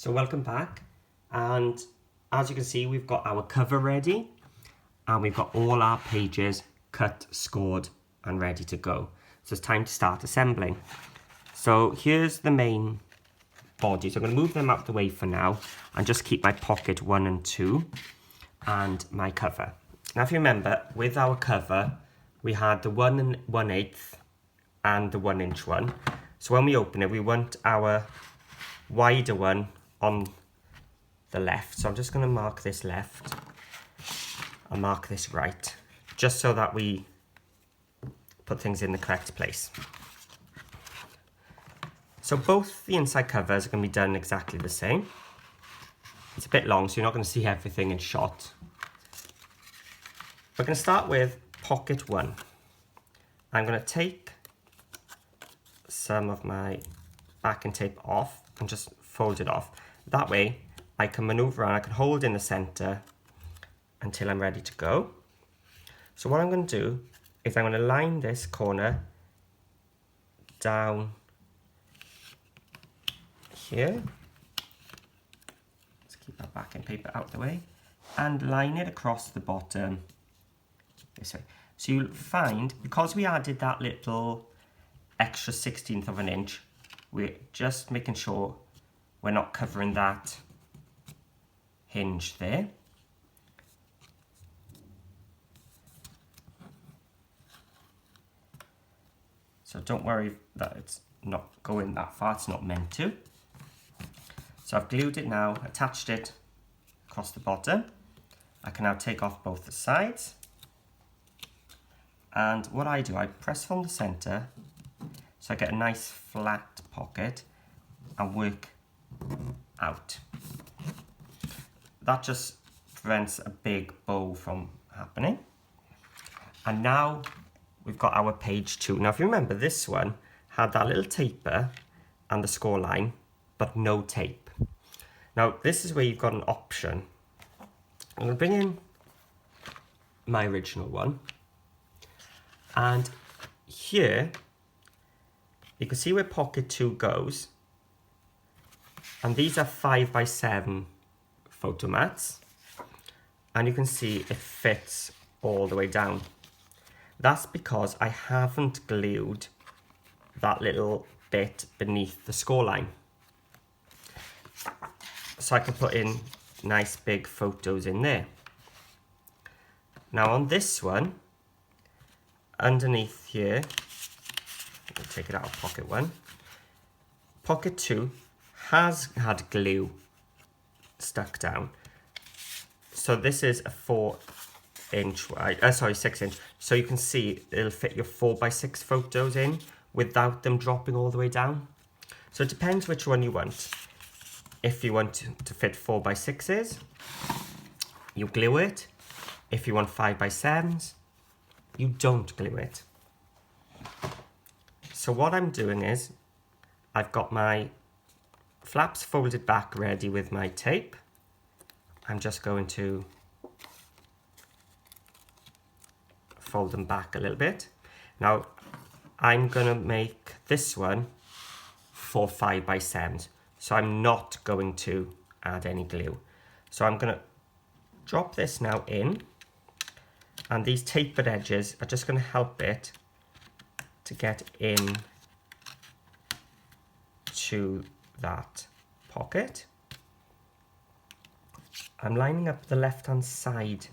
So welcome back, and as you can see we've got our cover ready and we've got all our pages cut, scored and ready to go. So it's time to start assembling. So here's the main body, so I'm going to move them out the way for now and just keep my pocket 1 and 2 and my cover. Now if you remember, with our cover we had the 1 1/8 and the 1-inch one. So when we open it we want our wider one on the left. So I'm just going to mark this left and mark this right, just so that we put things in the correct place. So both the inside covers are going to be done exactly the same. It's a bit long, so you're not going to see everything in shot. We're going to start with pocket 1. I'm going to take some of my backing tape off and just fold it off. That way I can maneuver around, I can hold in the center until I'm ready to go. So what I'm going to do is I'm going to line this corner down here. Let's keep that backing paper out of the way and line it across the bottom this way. So you'll find, because we added that little extra 1/16 of an inch, we're just making sure we're not covering that hinge there. So don't worry that it's not going that far, it's not meant to. So I've glued it now, attached it across the bottom. I can now take off both the sides. And what I do, I press from the center so I get a nice flat pocket and work out. That just prevents a big bow from happening. And now we've got our page 2. Now if you remember, this one had that little taper and the score line, but no tape. Now this is where you've got an option. I'm going to bring in my original one, and here you can see where pocket 2 goes, and these are 5x7 photo mats, and you can see it fits all the way down. That's because I haven't glued that little bit beneath the score line, so I can put in nice big photos in there. Now on this one, underneath here, I'll take it out of pocket 1, pocket 2 has had glue stuck down. So this is a 4-inch wide, 6-inch. So you can see it'll fit your 4x6 photos in without them dropping all the way down. So it depends which one you want. If you want to fit 4x6s, you glue it. If you want 5x7s, you don't glue it. So what I'm doing is, I've got my flaps folded back ready with my tape. I'm just going to fold them back a little bit. Now I'm gonna make this one for 5x7s, so I'm not going to add any glue. So I'm gonna drop this now in, and these tapered edges are just gonna help it to get in to that pocket. I'm lining up the left hand side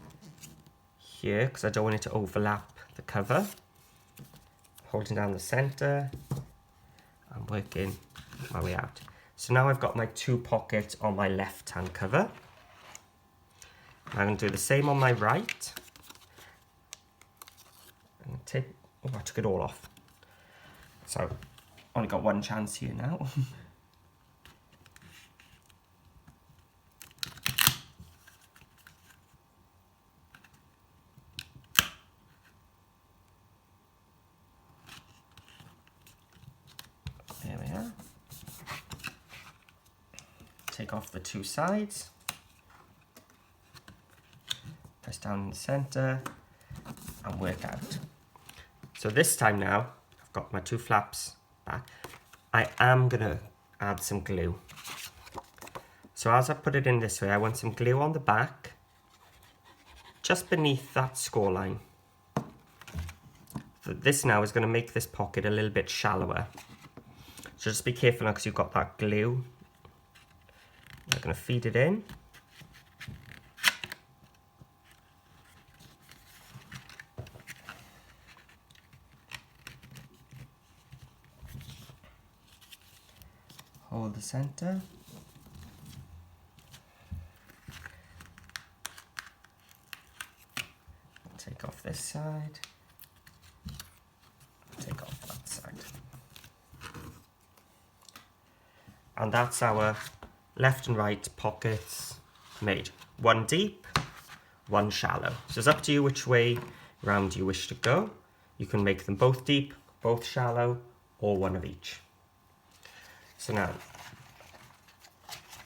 here because I don't want it to overlap the cover. Holding down the center and working my way out. So now I've got my 2 pockets on my left hand cover. I'm going to do the same on my right. And I took it all off. So only got one chance here now. There we are. Take off the 2 sides. Press down in the center and work out. So this time now, I've got my 2 flaps back. I am gonna add some glue. So as I put it in this way, I want some glue on the back, just beneath that score line. So this now is going to make this pocket a little bit shallower. So just be careful now because you've got that glue. I'm going to feed it in. Hold the center. Take off this side. Take off that side. And that's our left and right pockets made. One deep, one shallow. So it's up to you which way round you wish to go. You can make them both deep, both shallow, or one of each. So now,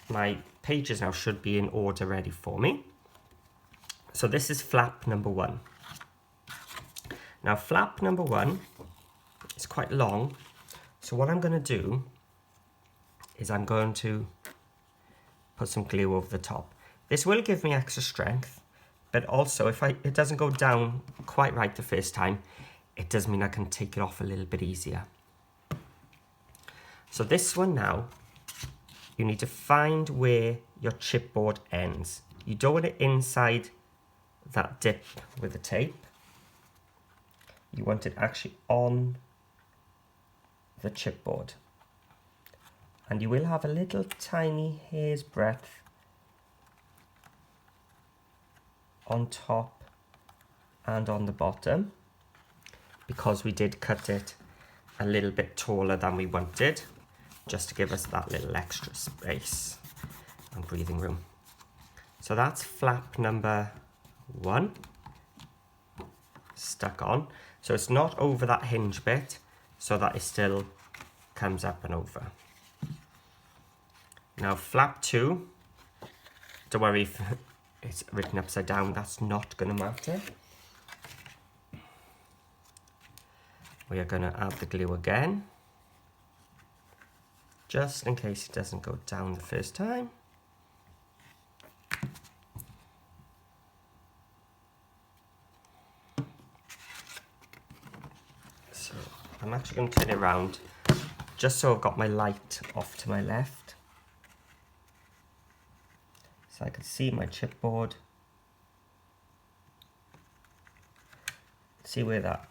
my pages now should be in order ready for me. So this is flap number 1. Now flap number 1 is quite long. So what I'm going to do is I'm going to put some glue over the top. This will give me extra strength, but also if it doesn't go down quite right the first time, it does mean I can take it off a little bit easier. So this one now, you need to find where your chipboard ends. You don't want it inside that dip with the tape. You want it actually on the chipboard. And you will have a little tiny hair's breadth on top and on the bottom, because we did cut it a little bit taller than we wanted, just to give us that little extra space and breathing room. So that's flap number 1 stuck on. So it's not over that hinge bit, so that it still comes up and over. Now flap 2, don't worry if it's written upside down, that's not going to matter. We are going to add the glue again, just in case it doesn't go down the first time. So I'm actually going to turn it around, just so I've got my light off to my left. So I can see my chipboard. See where that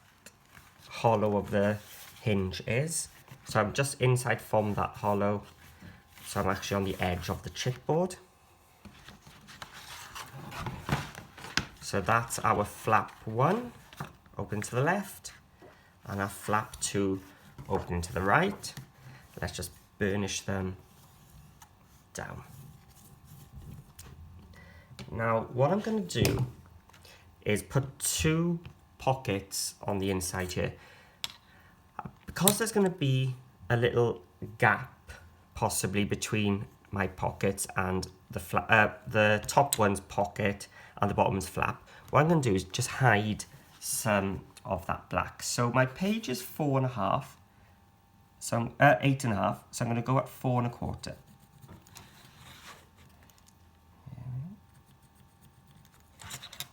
hollow of the hinge is. So I'm just inside from that hollow. So I'm actually on the edge of the chipboard. So that's our flap 1, open to the left, and our flap 2, open to the right. Let's just burnish them down. Now what I'm going to do is put 2 pockets on the inside here. Because there's going to be a little gap possibly between my pockets and the top one's pocket and the bottom's flap, what I'm going to do is just hide some of that black. So my page is 4.5, so 8.5, so I'm going to go at 4.25.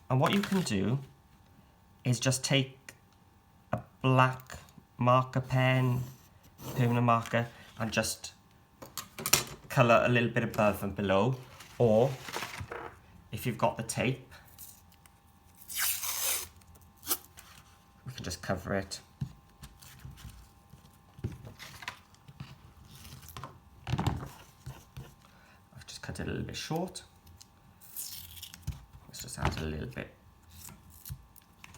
And what you can do is just take a black marker pen, permanent marker, and just colour a little bit above and below, or if you've got the tape, we can just cover it. I've just cut it a little bit short. Let's just add a little bit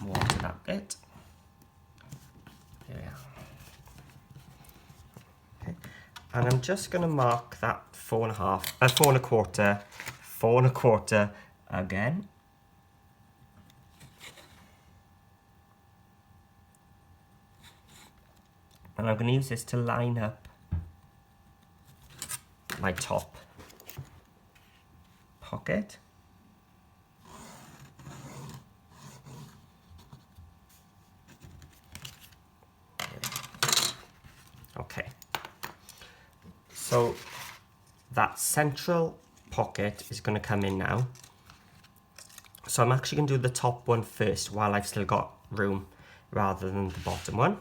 more to that bit. There we are. Okay. And I'm just going to mark that 4.25 again. And I'm going to use this to line up my top pocket. Okay, so that central pocket is going to come in now. So I'm actually going to do the top one first while I've still got room rather than the bottom one.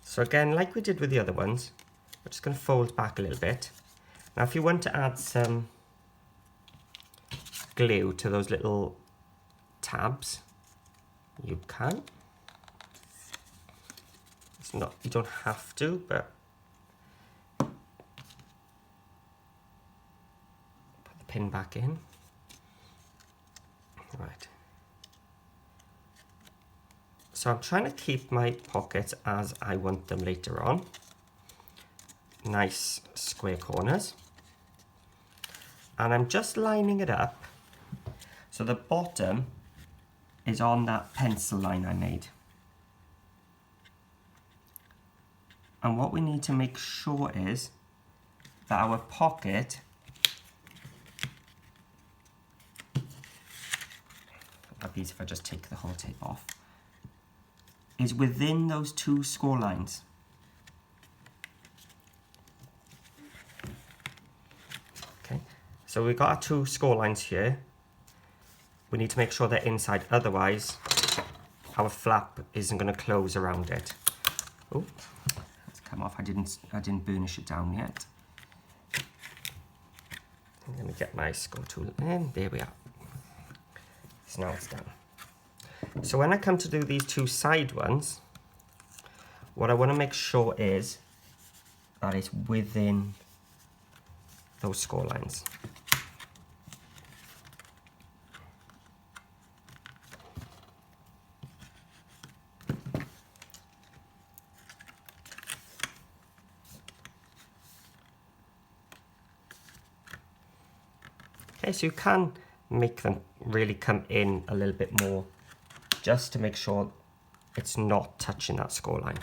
So again, like we did with the other ones, we're just going to fold back a little bit. Now if you want to add some glue to those little tabs, you can. It's not, you don't have to, but put the pin back in. Right. So I'm trying to keep my pockets as I want them later on. Nice square corners. And I'm just lining it up so the bottom is on that pencil line I made. And what we need to make sure is that our pocket that'd be easy if I just take the whole tape off, is within those two score lines. Okay, so we've got our two score lines here. We need to make sure they're inside, otherwise our flap isn't going to close around it. Oh, it's come off. I didn't burnish it down yet. Let me get my score tool in. There we are. So now it's done. So when I come to do these two side ones, what I want to make sure is that it's within those score lines. Okay, so you can make them really come in a little bit more just to make sure it's not touching that score line.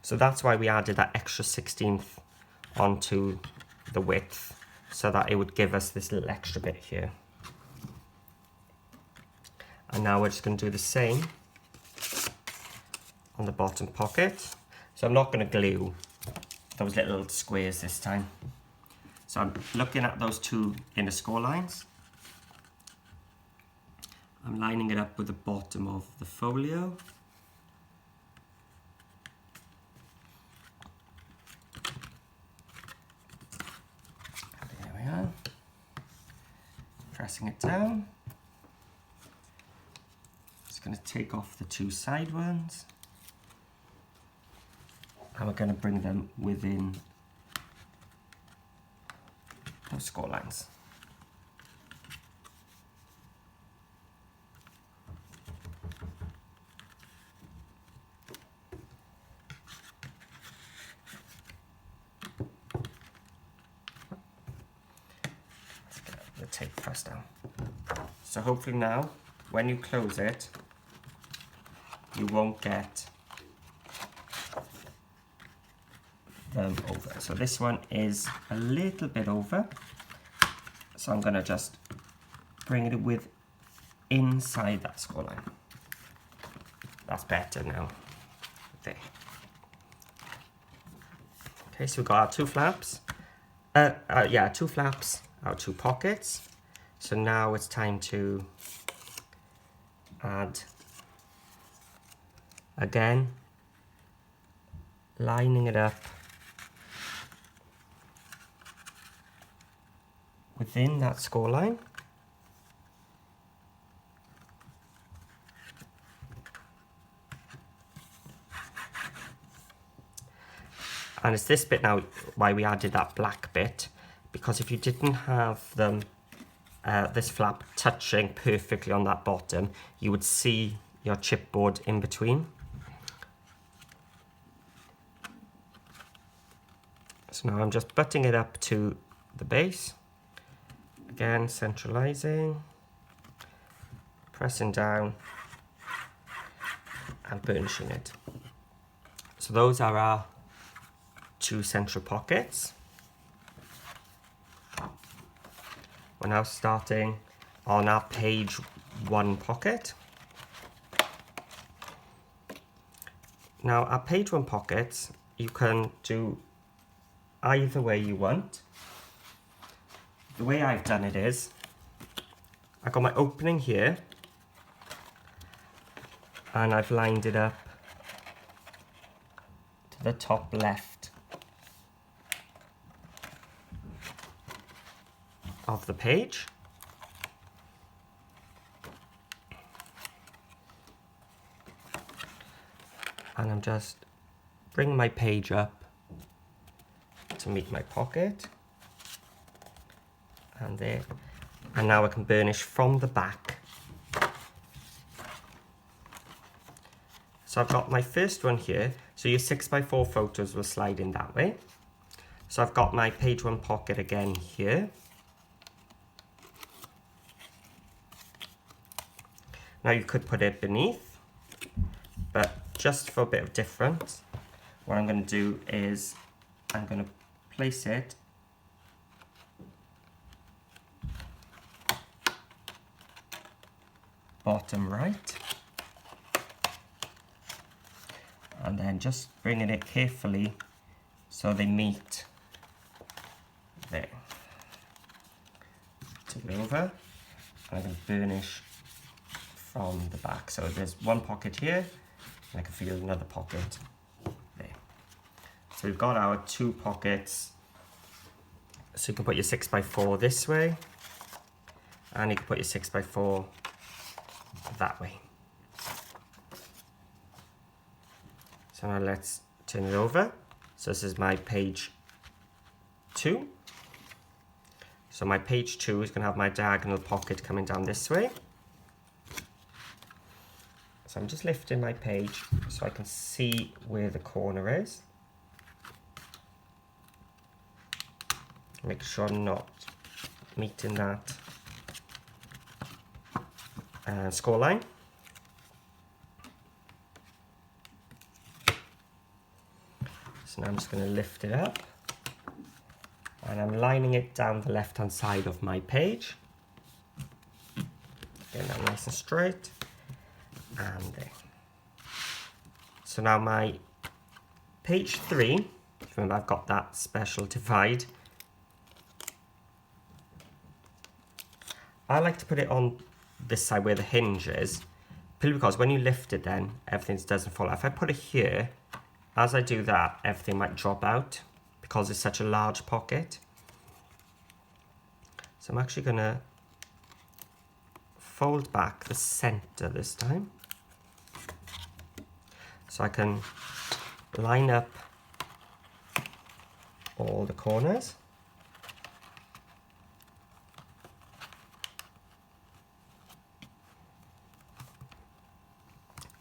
So that's why we added that extra 16th onto the width, so that it would give us this little extra bit here. And now we're just going to do the same on the bottom pocket. So I'm not going to glue those little squares this time. So I'm looking at those two inner score lines. I'm lining it up with the bottom of the folio. There we are. Pressing it down. Just going to take off the two side ones. And we're going to bring them within those score lines. Let's get the tape pressed down. So hopefully now, when you close it, you won't get them over. So this one is a little bit over. So I'm going to just bring it with inside that score line. That's better now. There. Okay, so we've got our two flaps. Two flaps, our two pockets. So now it's time to add, again, lining it up within that score line. And it's this bit now why we added that black bit, because if you didn't have them, this flap touching perfectly on that bottom, you would see your chipboard in between. So now I'm just butting it up to the base. Again, centralizing, pressing down and burnishing it. So those are our two central pockets. We're now starting on our page 1 pocket. Now our page 1 pockets, you can do either way you want. the way I've done it is, I've got my opening here, and I've lined it up to the top left of the page. And I'm just bringing my page up to meet my pocket. And there. And now I can burnish from the back. So I've got my first one here. So your 6x4 photos will slide in that way. So I've got my page 1 pocket again here. Now you could put it beneath, but just for a bit of difference, what I'm going to do is I'm going to place it bottom right, and then just bringing it carefully so they meet there. Turn it over, and I'm going to burnish from the back. So there's one pocket here, and I can feel another pocket there. So we've got our 2 pockets. So you can put your 6x4 this way, and you can put your 6x4 that way. So now let's turn it over. So this is my page 2. So my page 2 is going to have my diagonal pocket coming down this way. So I'm just lifting my page so I can see where the corner is. Make sure I'm not meeting that score line. So now I'm just going to lift it up, and I'm lining it down the left hand side of my page. Getting that nice and straight. And there. So now my page 3, remember I've got that special divide. I like to put it on this side where the hinge is, purely because when you lift it then everything doesn't fall out. If I put it here, as I do that, everything might drop out because it's such a large pocket. So I'm actually going to fold back the center this time, so I can line up all the corners.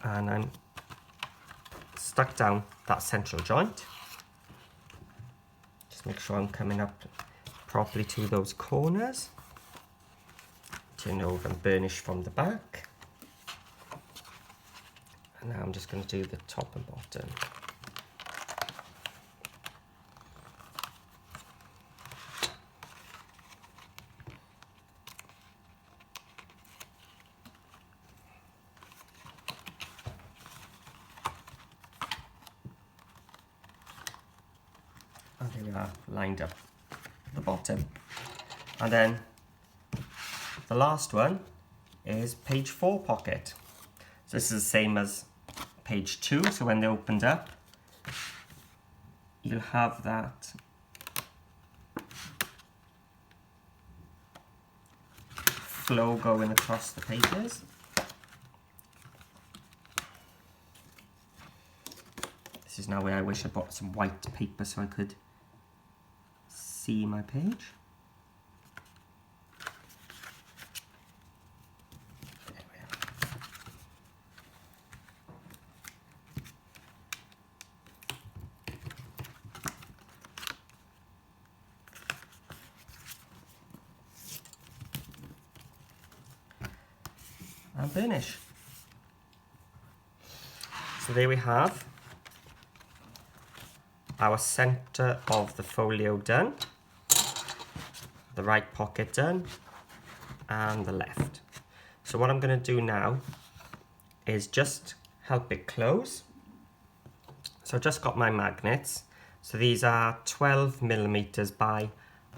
And I'm stuck down that central joint. Just make sure I'm coming up properly to those corners. Turn over and burnish from the back. And now I'm just going to do the top and bottom. And here we are, lined up the bottom. And then the last one is page 4 pocket. So this is the same as page 2, so when they opened up, you'll have that flow going across the pages. This is now where I wish I bought some white paper so I could see my page. There we are. And finish. So there we have our center of the folio done, the right pocket done, and the left. So what I'm going to do now is just help it close. So I've just got my magnets. So these are 12 millimeters by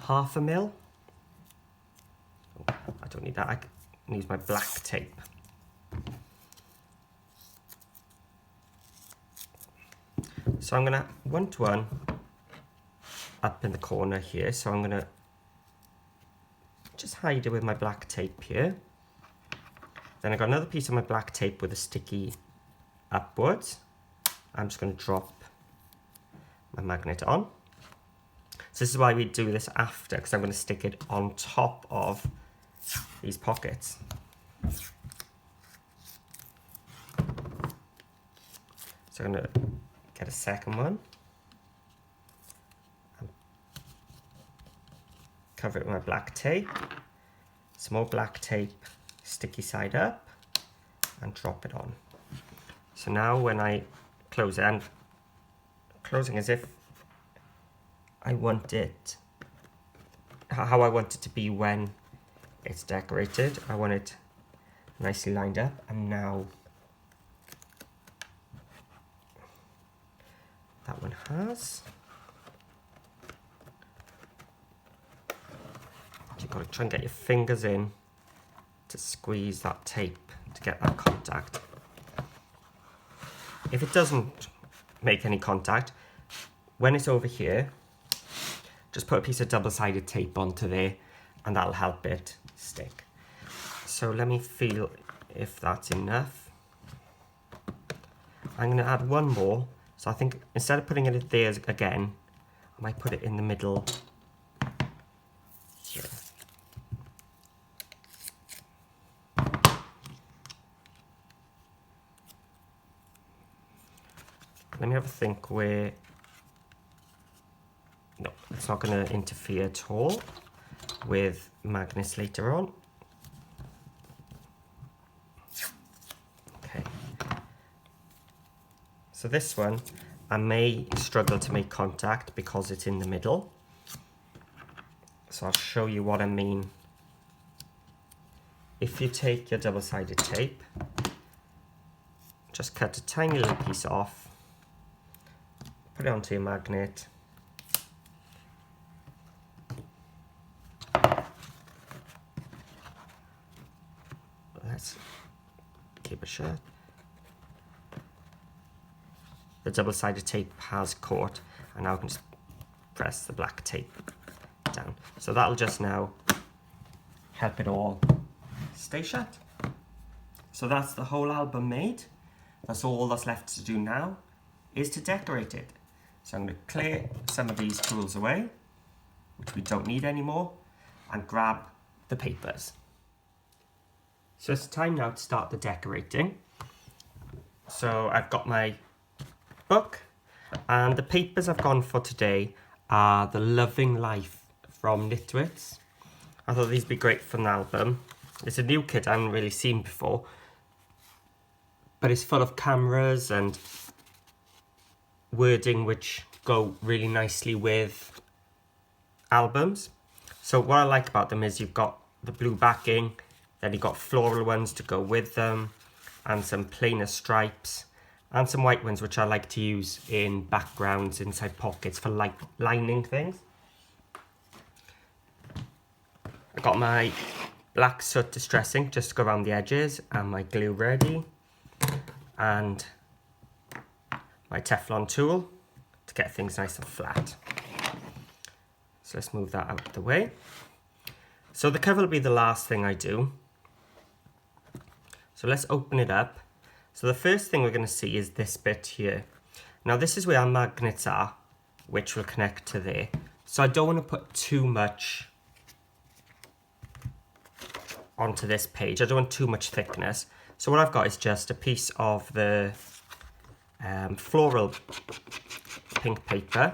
0.5 mil. don't need that. I can use my black tape. So I'm going to 1 to 1 up in the corner here. So I'm going to just hide it with my black tape here. Then I got another piece of my black tape with a sticky upwards. I'm just going to drop my magnet on. So this is why we do this after, because I'm going to stick it on top of these pockets. So I'm going to get a second one. Cover it with my black tape. Some more black tape, sticky side up, and drop it on. So now when I close it, and closing as if I want it, how I want it to be when it's decorated. I want it nicely lined up, and now that one has. You've got to try and get your fingers in to squeeze that tape to get that contact. If it doesn't make any contact, when it's over here, just put a piece of double-sided tape onto there and that'll help it stick. So let me feel if that's enough. I'm going to add one more. So I think instead of putting it there again, I might put it in the middle here. Let me have a think where, no, it's not going to interfere at all with magnets later on. Okay. So this one, I may struggle to make contact because it's in the middle. So I'll show you what I mean. If you take your double-sided tape, just cut a tiny little piece off, put it onto your magnet. Let's keep it shut. The double-sided tape has caught, and now I can just press the black tape down. So that'll just now help it all stay shut. So that's the whole album made. That's all that's left to do now, is to decorate it. So I'm going to clear some of these tools away, which we don't need anymore, and grab the papers. So it's time now to start the decorating. So I've got my book, and the papers I've gone for today are the Loving Life from Nitwits. I thought these would be great for an album. It's a new kit I haven't really seen before, but it's full of cameras and wording which go really nicely with albums. So what I like about them is you've got the blue backing, then you've got floral ones to go with them, and some plainer stripes, and some white ones which I like to use in backgrounds inside pockets for like lining things. I got my black soot distressing just to go around the edges, and my glue ready, and my Teflon tool to get things nice and flat. So let's move that out of the way. So the cover will be the last thing I do. So let's open it up. So the first thing we're going to see is this bit here. Now this is where our magnets are, which will connect to there. So I don't want to put too much onto this page. I don't want too much thickness. So what I've got is just a piece of the floral pink paper.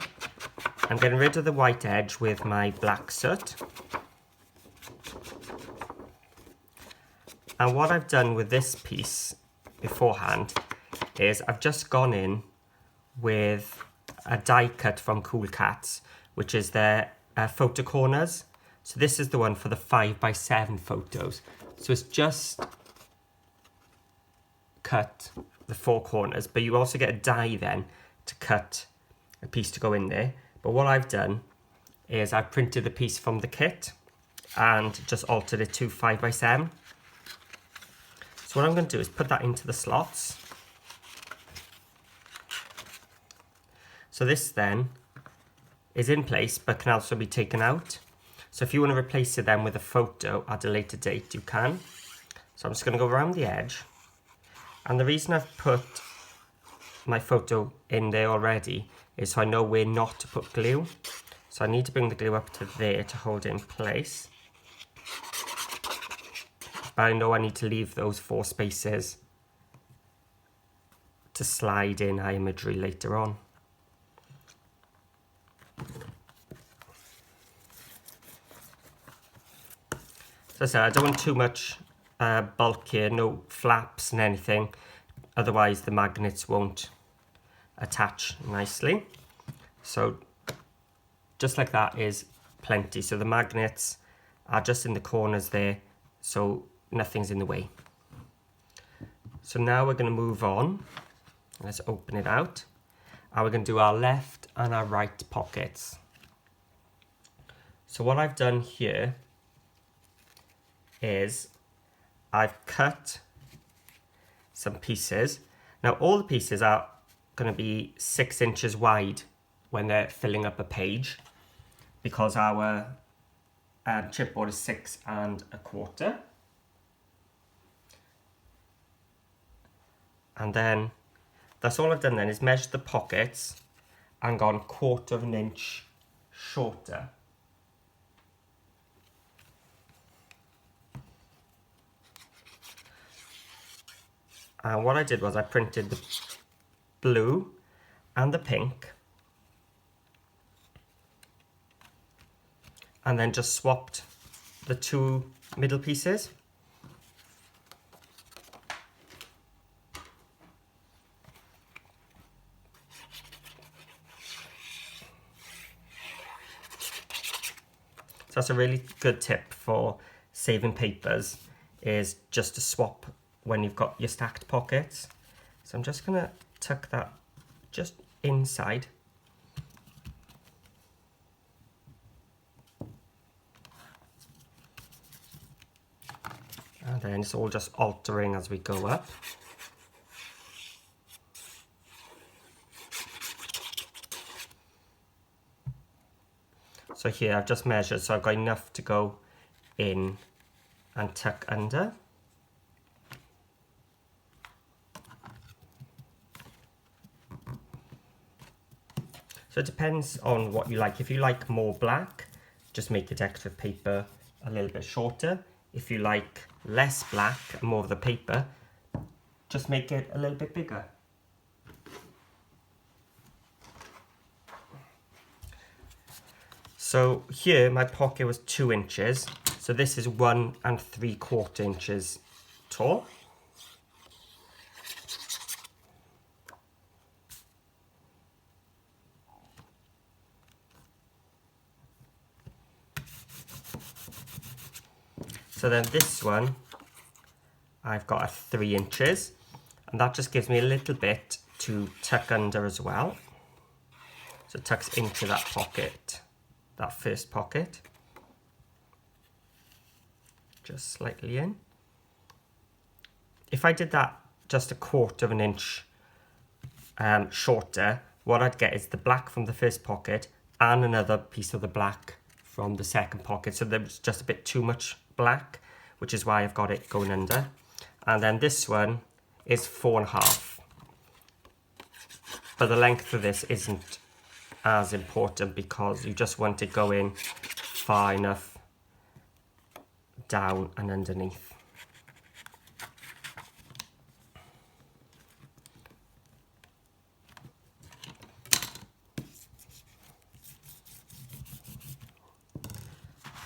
I'm getting rid of the white edge with my black soot. And what I've done with this piece beforehand is I've just gone in with a die cut from Cool Cats, which is their photo corners. So this is the one for the 5x7 photos. So it's just cut the 4 corners, but you also get a die then to cut a piece to go in there. But what I've done is I've printed the piece from the kit and just altered it to 5x7. So what I'm going to do is put that into the slots. So this then is in place but can also be taken out. So if you want to replace it then with a photo at a later date, you can. So I'm just going to go around the edge. And the reason I've put my photo in there already is so I know where not to put glue. So I need to bring the glue up to there to hold it in place. But I know I need to leave those 4 spaces to slide in our imagery later on. So as I said, I don't want too much bulk here, no flaps and anything, otherwise the magnets won't attach nicely. So just like that is plenty. So the magnets are just in the corners there, so nothing's in the way. So now we're going to move on. Let's open it out. And we're going to do our left and our right pockets. So what I've done here is I've cut some pieces. Now all the pieces are going to be 6 inches wide when they're filling up a page, because our chipboard is 6 1/4. And then that's all I've done then is measured the pockets and gone 1/4 inch shorter. And what I did was I printed the blue and the pink, and then just swapped the 2 middle pieces. So that's a really good tip for saving papers, is just to swap when you've got your stacked pockets. So I'm just going to tuck that just inside. And then it's all just altering as we go up. So here I've just measured, so I've got enough to go in and tuck under. So it depends on what you like. If you like more black, just make your extra paper a little bit shorter. If you like less black and more of the paper, just make it a little bit bigger. So here my pocket was 2 inches, so this is 1 3/4 inches tall. So then this one, I've got a 3 inches, and that just gives me a little bit to tuck under as well. So it tucks into that pocket, that first pocket, just slightly in. If I did that just 1/4 inch shorter, what I'd get is the black from the first pocket and another piece of the black from the second pocket. So there was just a bit too much black, which is why I've got it going under. And then this one is 4 1/2. But the length of this isn't as important because you just want it going far enough down and underneath.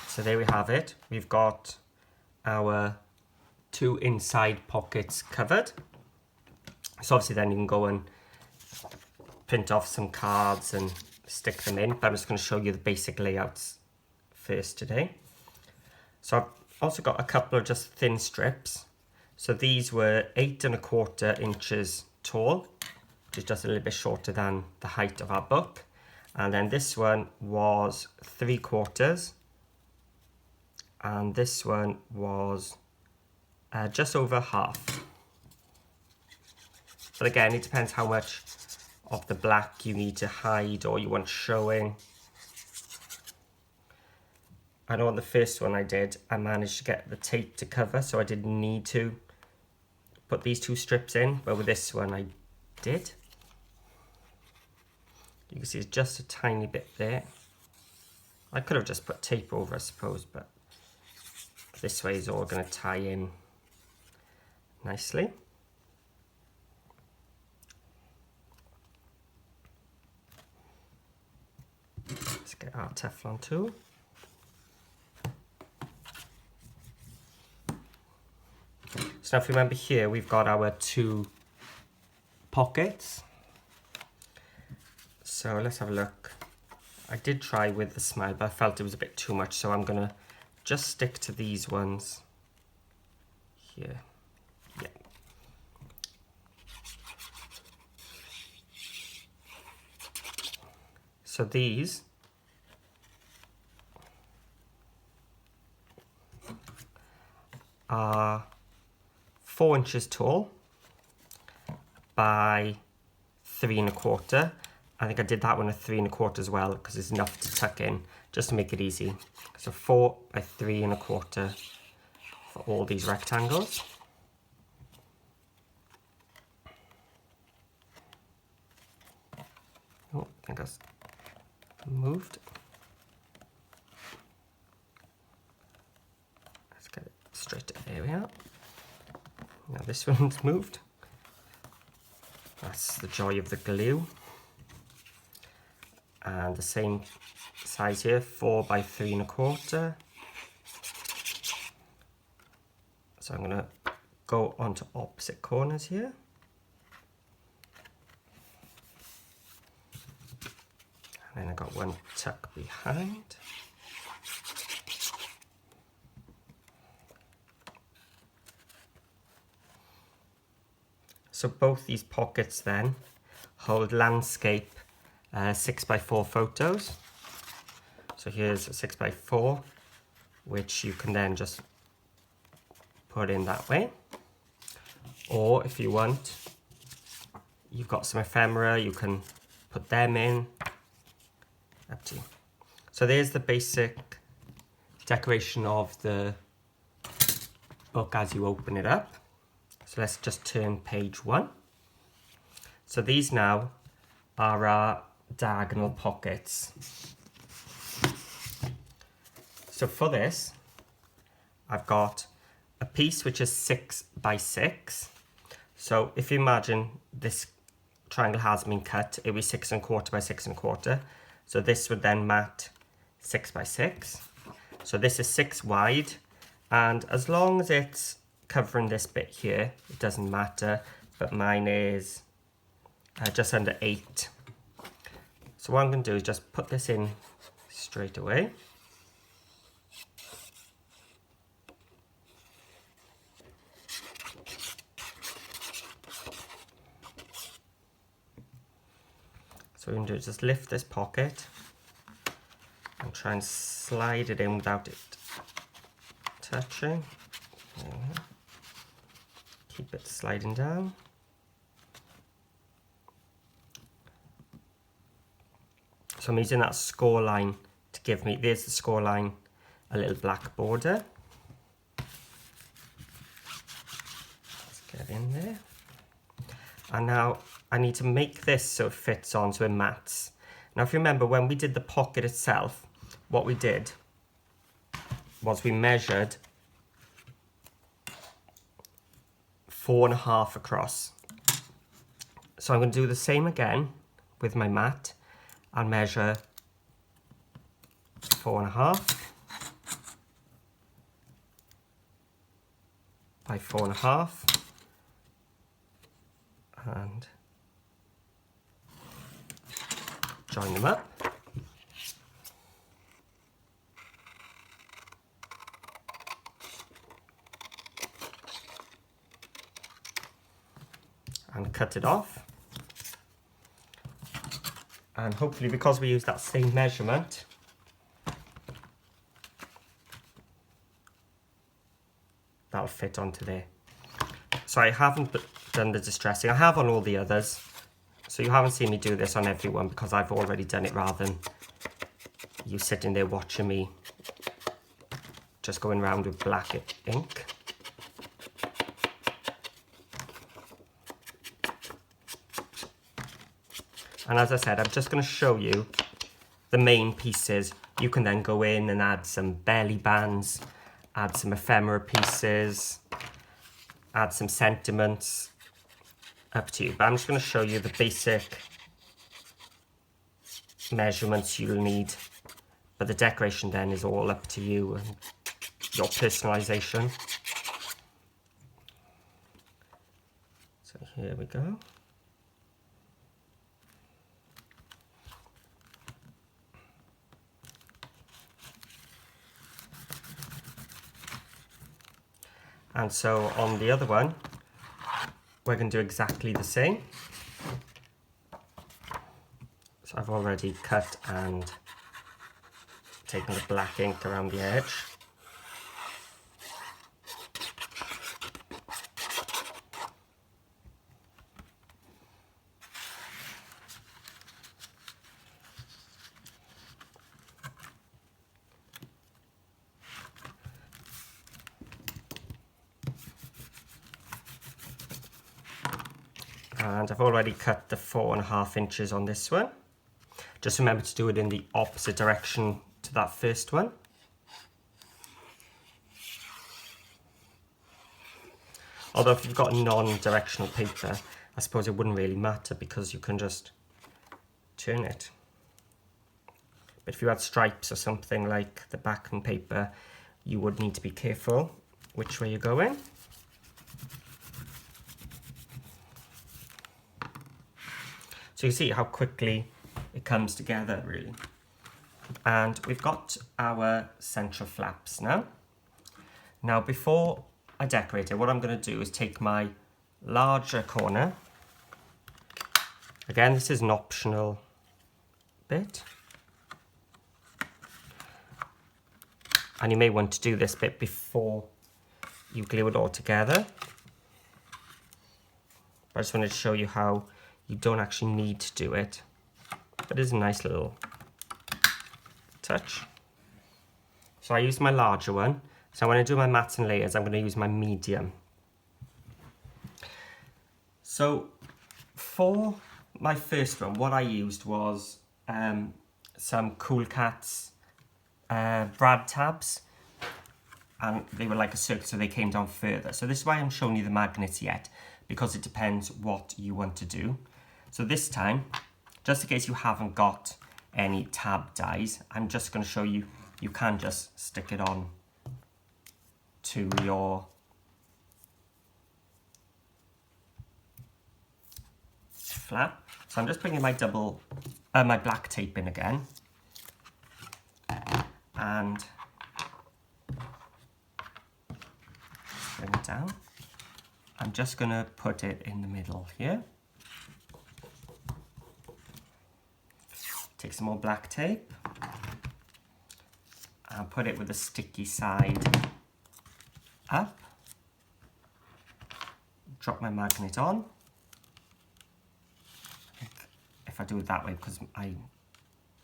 So there we have it. We've got our 2 inside pockets covered. So obviously then you can go and print off some cards and stick them in, but I'm just going to show you the basic layouts first today. So I've also got a couple of just thin strips. So these were 8 1/4 inches tall, which is just a little bit shorter than the height of our book. And then this one was 3/4, and this one was just over half. But again, it depends how much of the black you need to hide or you want showing. I know on the first one I did, I managed to get the tape to cover, so I didn't need to put these 2 strips in, but with this one I did. You can see it's just a tiny bit there. I could have just put tape over, I suppose, but this way is all going to tie in nicely. Let's get our Teflon tool. So now if you remember here, we've got our 2 pockets. So let's have a look. I did try with the smile, but I felt it was a bit too much, so I'm gonna just stick to these ones here. Yeah. So these are 4 inches tall by 3 1/4. I think I did that one at 3 1/4 as well, because it's enough to tuck in, just to make it easy. So 4 by 3 1/4 for all these rectangles. Oh, I think that's moved. Let's get it straight. There we are. Now this one's moved. That's the joy of the glue. And the same size here, 4 by 3 1/4. So I'm going to go onto opposite corners here. And then I got one tuck behind. So both these pockets then hold landscape 6 by 4 photos. So here's a 6 by 4, which you can then just put in that way. Or if you want, you've got some ephemera, you can put them in. Up to you. So there's the basic decoration of the book as you open it up. So let's just turn page 1. So these now are our diagonal pockets. So for this, I've got a piece which is 6 by 6. So if you imagine this triangle has been cut, it would be 6 1/4 by 6 1/4. So this would then mat 6 by 6. So this is 6 wide, and as long as it's covering this bit here, it doesn't matter, but mine is just under 8. So what I'm going to do is just put this in straight away. So what I'm going to do is just lift this pocket and try and slide it in without it touching. There we go. Keep it sliding down. So I'm using that score line to give me, there's the score line, a little black border. Let's get in there. And now I need to make this so it fits on, so it mats. Now if you remember, when we did the pocket itself, what we did was we measured 4 1/2 across. So I'm going to do the same again with my mat and measure 4 1/2 by 4 1/2 and join them up. And cut it off. And hopefully, because we use that same measurement, that'll fit onto there. So I haven't done the distressing. I have on all the others. So you haven't seen me do this on everyone because I've already done it rather than you sitting there watching me just going around with black ink. And as I said, I'm just going to show you the main pieces. You can then go in and add some belly bands, add some ephemera pieces, add some sentiments, up to you. But I'm just going to show you the basic measurements you'll need. But the decoration then is all up to you and your personalisation. So here we go. And so on the other one, we're going to do exactly the same. So I've already cut and taken the black ink around the edge. And I've already cut the 4.5 inches on this one. Just remember to do it in the opposite direction to that first one. Although if you've got non-directional paper, I suppose it wouldn't really matter because you can just turn it. But if you had stripes or something like the backing paper, you would need to be careful which way you're going. So you see how quickly it comes together, really. And we've got our central flaps now. Now, before I decorate it, what I'm going to do is take my larger corner. Again, this is an optional bit. And you may want to do this bit before you glue it all together. But I just wanted to show you how you don't actually need to do it, but it is a nice little touch. So I use my larger one. So when I do my mats and layers, I'm going to use my medium. So for my first one, what I used was some Cool Cats brad tabs, and they were like a circle, so they came down further. So this is why I'm showing you the magnets yet, because it depends what you want to do. So this time, just in case you haven't got any tab dies, I'm just going to show you, you can just stick it on to your flap. So I'm just bringing my my black tape in again, and bring it down. I'm just going to put it in the middle here. Take some more black tape and put it with the sticky side up. Drop my magnet on. If I do it that way, because I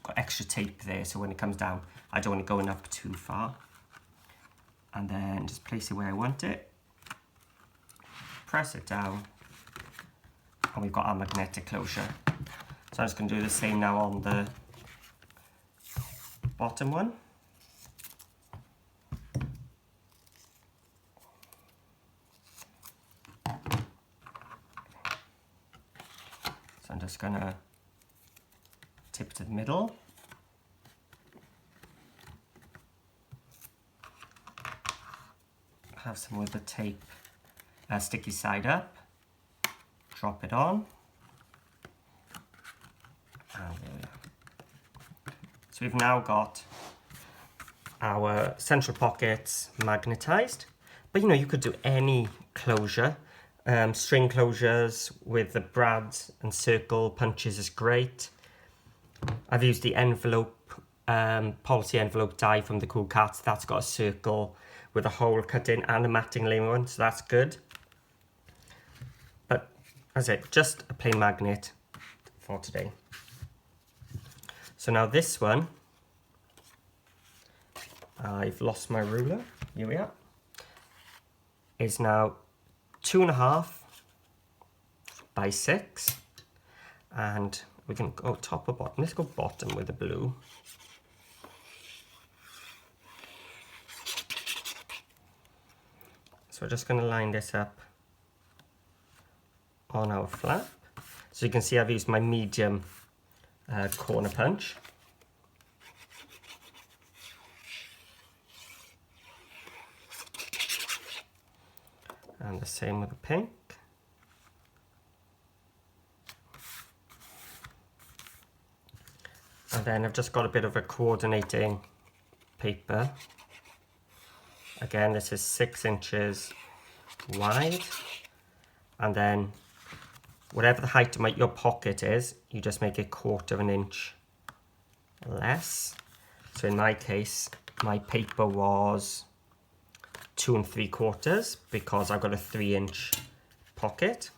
got extra tape there, so when it comes down, I don't want it going up too far. And then just place it where I want it. Press it down, and we've got our magnetic closure. So I'm just going to do the same now on the bottom one. So I'm just going to tip to the middle. Have some with the tape, sticky side up. Drop it on. So we've now got our central pockets magnetized, but you know, you could do any closure. String closures with the brads and circle punches is great. I've used the envelope, policy envelope die from the Cool Cats. That's got a circle with a hole cut in and a matting layer one, so that's good. But as I said, just a plain magnet for today. So now this one, I've lost my ruler, here we are, is now 2.5 by 6, and we can go top or bottom. Let's go bottom with the blue. So we're just going to line this up on our flap. So you can see I've used my medium corner punch. And the same with the pink. And then I've just got a bit of a coordinating paper. Again, this is 6 inches wide. And then whatever the height of your pocket is, you just make it 1/4 inch less. So in my case, my paper was 2 3/4 because I've got a 3-inch pocket.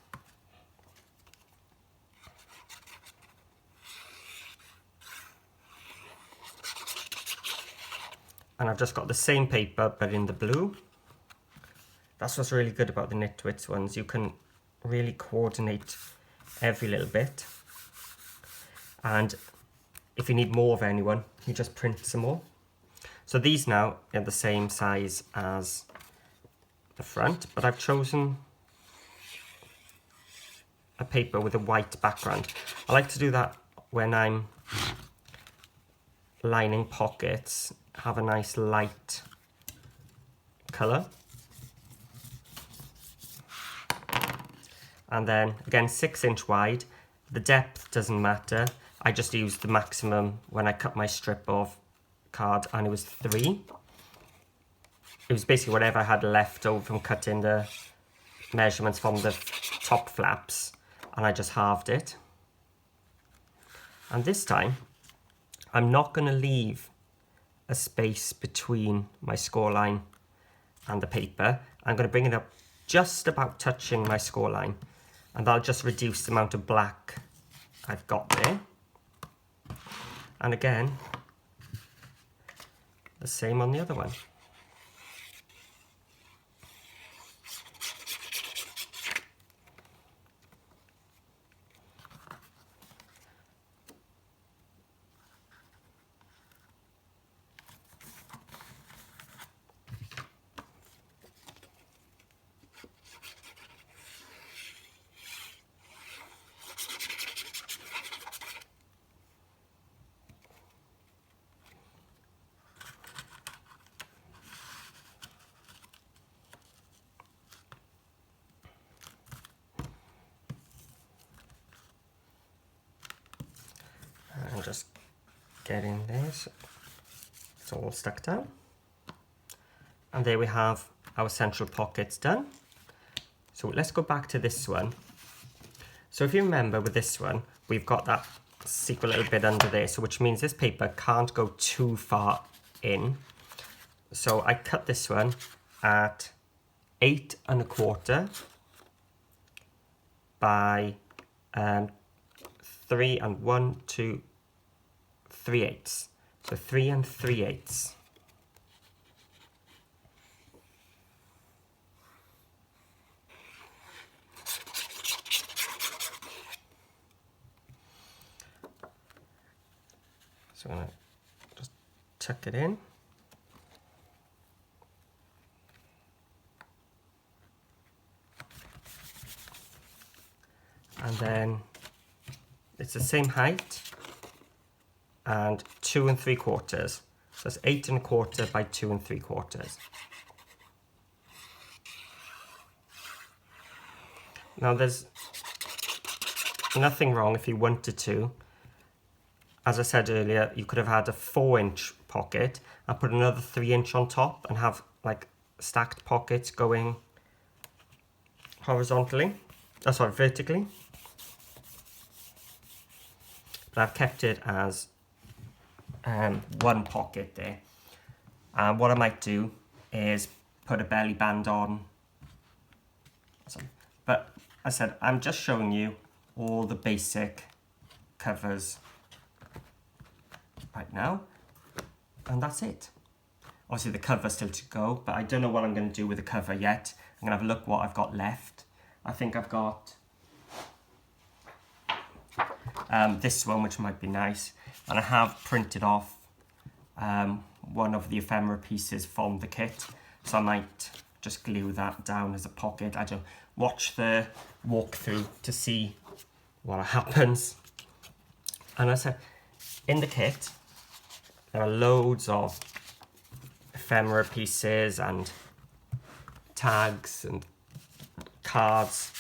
And I've just got the same paper but in the blue. That's what's really good about the Nitwits ones. You can really coordinate every little bit. And if you need more of anyone, you just print some more. So these now are the same size as the front, but I've chosen a paper with a white background. I like to do that when I'm lining pockets, have a nice light colour. And then again, 6 inch wide. The depth doesn't matter. I just used the maximum when I cut my strip of card, and it was 3. It was basically whatever I had left over from cutting the measurements from the top flaps, and I just halved it. And this time, I'm not going to leave a space between my score line and the paper. I'm going to bring it up just about touching my score line, and that'll just reduce the amount of black I've got there. And again, the same on the other one. And just get in there so it's all stuck down. And there we have our central pockets done. So let's go back to this one. So if you remember with this one, we've got that secret little bit under there, so which means this paper can't go too far in. So I cut this one at 8 1/4 by 3 and 1, 2, 3/8. So 3 3/8. So I'm going to just tuck it in. And then it's the same height and 2 3/4. So that's 8 1/4 by 2 3/4. Now there's nothing wrong if you wanted to. As I said earlier, you could have had a 4-inch pocket and put another 3-inch on top and have like stacked pockets going horizontally. That's sorry, vertically. But I've kept it as one pocket there. And what I might do is put a belly band on. But as I said, I'm just showing you all the basic covers right now, and that's it. Obviously the cover's still to go, but I don't know what I'm going to do with the cover yet. I'm going to have a look what I've got left. I think I've got this one, which might be nice, and I have printed off one of the ephemera pieces from the kit, so I might just glue that down as a pocket. I don't watch the walkthrough to see what happens. And as I said, in the kit there are loads of ephemera pieces and tags and cards.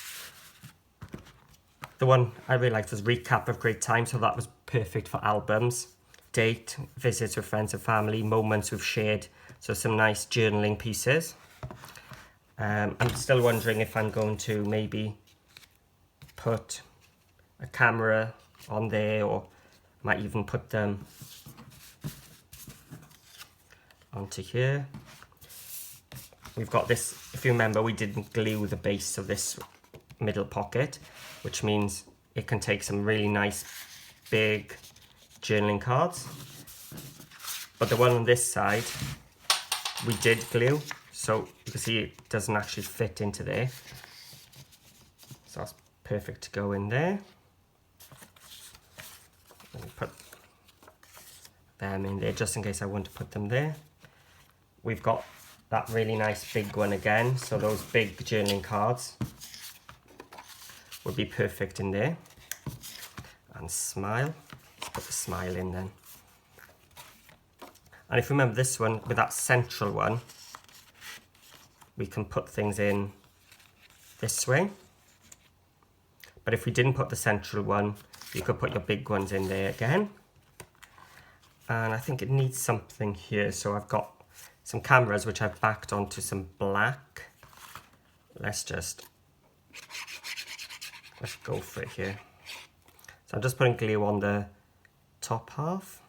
The one I really liked was recap of great time, so that was perfect for albums. Date, visits with friends and family, moments we've shared, so some nice journaling pieces. I'm still wondering if I'm going to maybe put a camera on there, or might even put them onto here. We've got this, if you remember, we didn't glue the base of this middle pocket, which means it can take some really nice big journaling cards. But the one on this side we did glue, so you can see it doesn't actually fit into there, so that's perfect to go in there. Let me put them in there just in case I want to put them there. We've got that really nice big one again, so those big journaling cards would be perfect in there. And smile, let's put the smile in then. And if you remember this one, with that central one, we can put things in this way. But if we didn't put the central one, you could put your big ones in there again. And I think it needs something here, so I've got some cameras which I've backed onto some black. Let's go for it here. So I'm just putting glue on the top half.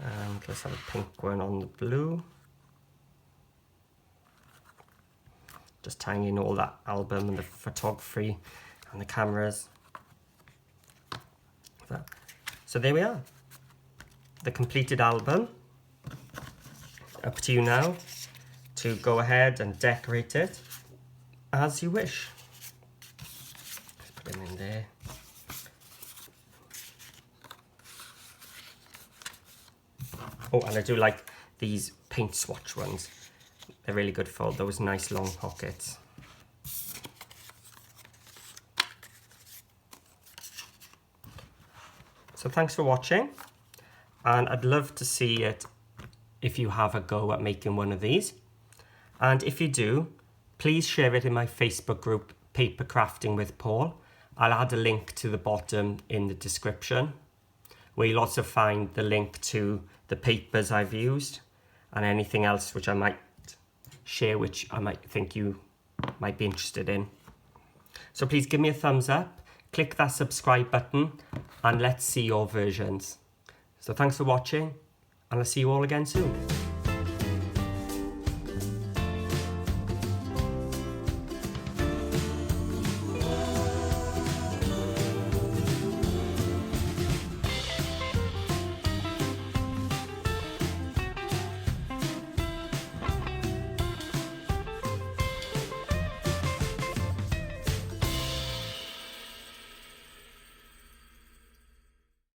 And let's have a pink one on the blue. Just tying in all that album and the photography and the cameras. So there we are, the completed album. Up to you now to go ahead and decorate it as you wish. Let's put them in there. Oh, and I do like these paint swatch ones. They're really good for those nice long pockets. So thanks for watching, and I'd love to see it if you have a go at making one of these. And if you do, please share it in my Facebook group, Paper Crafting with Paul. I'll add a link to the bottom in the description, where you'll also find the link to the papers I've used and anything else which I might share, which I might think you might be interested in. So please give me a thumbs up, click that subscribe button, and let's see your versions. So thanks for watching, and I'll see you all again soon.